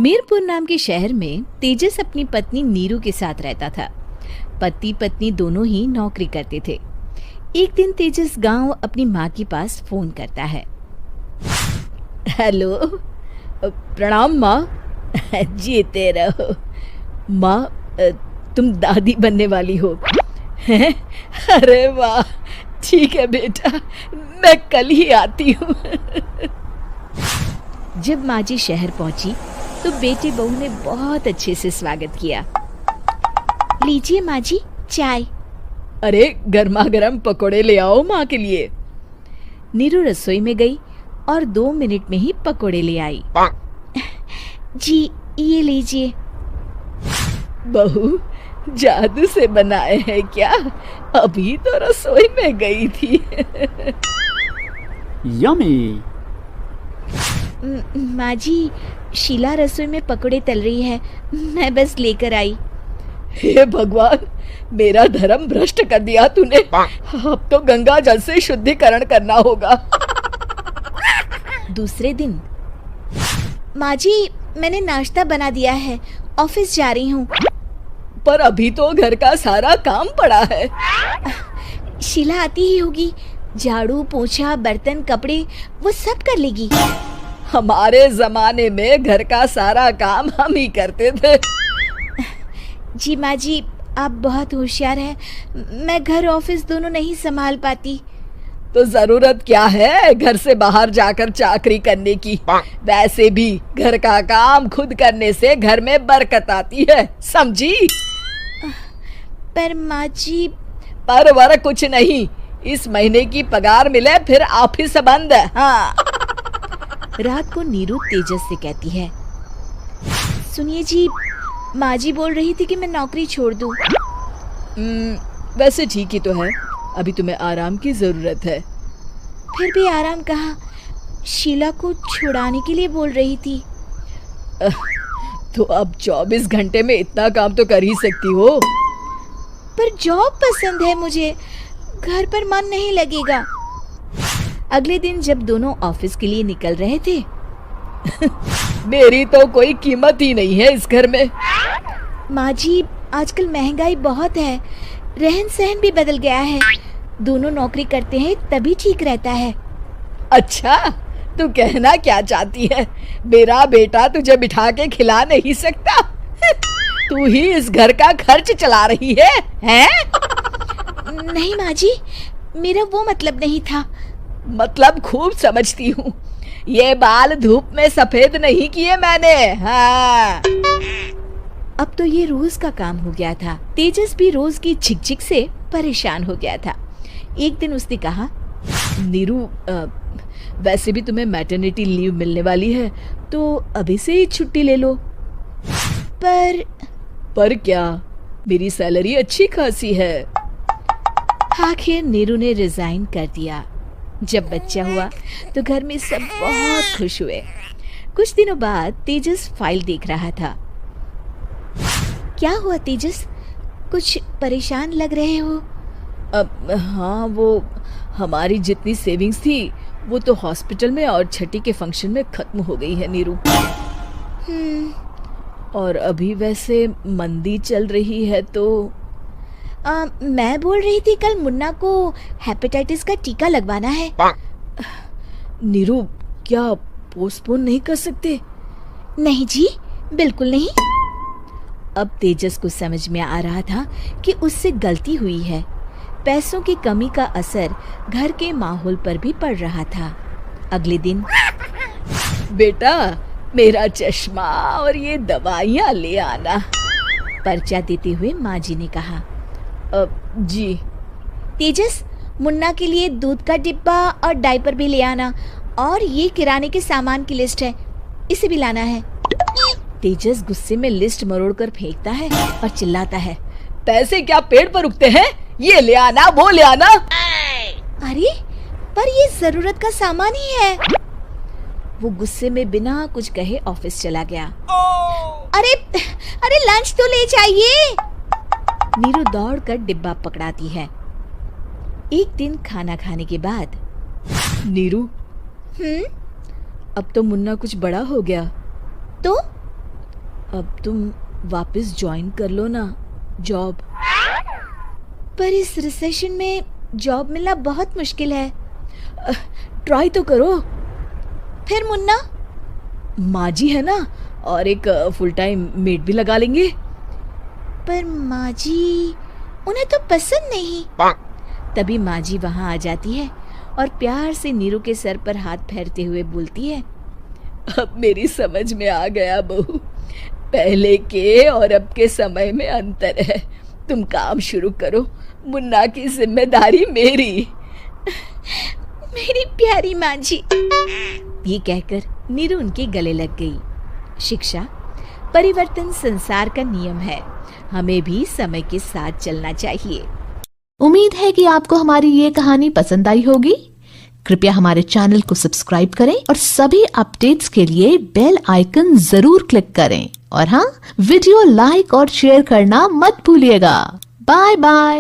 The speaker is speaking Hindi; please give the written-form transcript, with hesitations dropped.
मीरपुर नाम के शहर में तेजस अपनी पत्नी नीरू के साथ रहता था। पति पत्नी दोनों ही नौकरी करते थे। एक दिन तेजस गांव अपनी माँ के पास फोन करता है। हेलो, प्रणाम माँ। जीते रहो माँ, तुम दादी बनने वाली हो हैं? अरे वाह, ठीक है बेटा, मैं कल ही आती हूँ। जब माँ जी शहर पहुंची तो बेटे बहू ने बहुत अच्छे से स्वागत किया। लीजिए माँ जी, चाय। अरे गर्मा गर्म पकोड़े ले आओ माँ के लिए। नीरू रसोई में गई और 2 मिनट में ही पकोड़े ले आई। जी ये लीजिए। बहू जादू से बनाए हैं क्या? अभी तो रसोई में गई थी। यम्मी। माँ जी, शीला रसोई में पकोड़े तल रही है, मैं बस लेकर आई। हे भगवान, मेरा धर्म भ्रष्ट कर दिया तूने। अब तो गंगा जल से शुद्धिकरण करना होगा। दूसरे दिन, माँ जी मैंने नाश्ता बना दिया है, ऑफिस जा रही हूँ। पर अभी तो घर का सारा काम पड़ा है। शीला आती ही होगी, झाड़ू पोछा बर्तन कपड़े वो सब कर लेगी। हमारे जमाने में घर का सारा काम हम ही करते थे। जी माँ जी, आप बहुत होशियार हैं, मैं घर ऑफिस दोनों नहीं संभाल पाती। तो जरूरत क्या है घर से बाहर जाकर चाकरी करने की? वैसे भी घर का काम खुद करने से घर में बरकत आती है, समझी? पर माँ जी। पर वर कुछ नहीं, इस महीने की पगार मिले फिर ऑफिस बंद। हाँ। रात को नीरू तेजस से कहती है, सुनिए जी, माँ जी बोल रही थी कि मैं नौकरी छोड़ दूं। वैसे ठीक ही तो है, अभी तुम्हें आराम की जरूरत है। फिर भी आराम कहाँ, शीला को छुड़ाने के लिए बोल रही थी। तो अब 24 घंटे में इतना काम तो कर ही सकती हो। पर जॉब पसंद है मुझे, घर पर मन नहीं लगेगा। अगले दिन जब दोनों ऑफिस के लिए निकल रहे थे, मेरी तो कोई कीमत ही नहीं है इस घर में। माँ जी, आजकल महंगाई बहुत है, रहन सहन भी बदल गया है, दोनों नौकरी करते हैं तभी ठीक रहता है। अच्छा, तू कहना क्या चाहती है? मेरा बेटा तुझे बिठा के खिला नहीं सकता? तू ही इस घर का खर्च चला रही है, हैं? नहीं माँ जी, मेरा वो मतलब नहीं था। मतलब खूब समझती हूँ, ये बाल धूप में सफेद नहीं किए मैंने। हाँ। अब तो ये रोज का काम हो गया था। तेजस भी रोज की झिकझिक से परेशान हो गया था। एक दिन उसने कहा, नीरू, वैसे भी तुम्हें मैटरनिटी लीव मिलने वाली है, तो अभी से ही छुट्टी ले लो। पर क्या, मेरी सैलरी अच्छी खासी है। आखिर नीरू ने रिजाइन कर दिया। जब बच्चा हुआ तो घर में सब बहुत खुश हुए। कुछ दिनों बाद तेजस फाइल देख रहा था। क्या हुआ तेजस, कुछ परेशान लग रहे हो? हाँ, वो हमारी जितनी सेविंग्स थी वो तो हॉस्पिटल में और छठी के फंक्शन में खत्म हो गई है नीरू। और अभी वैसे मंदी चल रही है तो मैं बोल रही थी कल मुन्ना को हेपेटाइटिस का टीका लगवाना है। नीरू, क्या पोस्टपोन नहीं कर सकते? नहीं जी, बिल्कुल नहीं। अब तेजस को समझ में आ रहा था कि उससे गलती हुई है। पैसों की कमी का असर घर के माहौल पर भी पड़ रहा था। अगले दिन, बेटा मेरा चश्मा और ये दवाइयाँ ले आना, पर्चा देते हुए माँ जी ने कहा। जी। तेजस, मुन्ना के लिए दूध का डिब्बा और डायपर भी ले आना, और ये किराने के सामान की लिस्ट है, इसे भी लाना है। तेजस गुस्से में लिस्ट मरोड़कर फेंकता है और चिल्लाता है, पैसे क्या पेड़ पर उगते हैं? ये ले आना, वो ले आना। अरे पर ये जरूरत का सामान ही है। वो गुस्से में बिना कुछ कहे ऑफिस चला गया। अरे लंच तो ले जाइए। नीरू दौड़कर डिब्बा पकड़ाती है। एक दिन खाना खाने के बाद, नीरू, अब तो मुन्ना कुछ बड़ा हो गया। तो अब तुम वापस ज्वाइन कर लो ना जॉब। पर इस रिसेशन में जॉब मिलना बहुत मुश्किल है। ट्राई तो करो। फिर मुन्ना? माँ जी है ना, और एक फुल टाइम मेड भी लगा लेंगे। पर माँ जी, उन्हें तो पसंद नहीं। तभी माँ जी वहाँ आ जाती है और प्यार से नीरू के सर पर हाथ फेरते हुए बोलती है, अब मेरी समझ में आ गया बहू, पहले के और अब के समय में अंतर है। तुम काम शुरू करो, मुन्ना की जिम्मेदारी मेरी। मेरी प्यारी माँ जी। ये कहकर नीरू उनके गले लग गई। शिक्षा, परिवर्तन संसार का नियम है, हमें भी समय के साथ चलना चाहिए। उम्मीद है कि आपको हमारी ये कहानी पसंद आई होगी। कृपया हमारे चैनल को सब्सक्राइब करें और सभी अपडेट्स के लिए बेल आइकन जरूर क्लिक करें। और हाँ, वीडियो लाइक और शेयर करना मत भूलिएगा। Bye bye.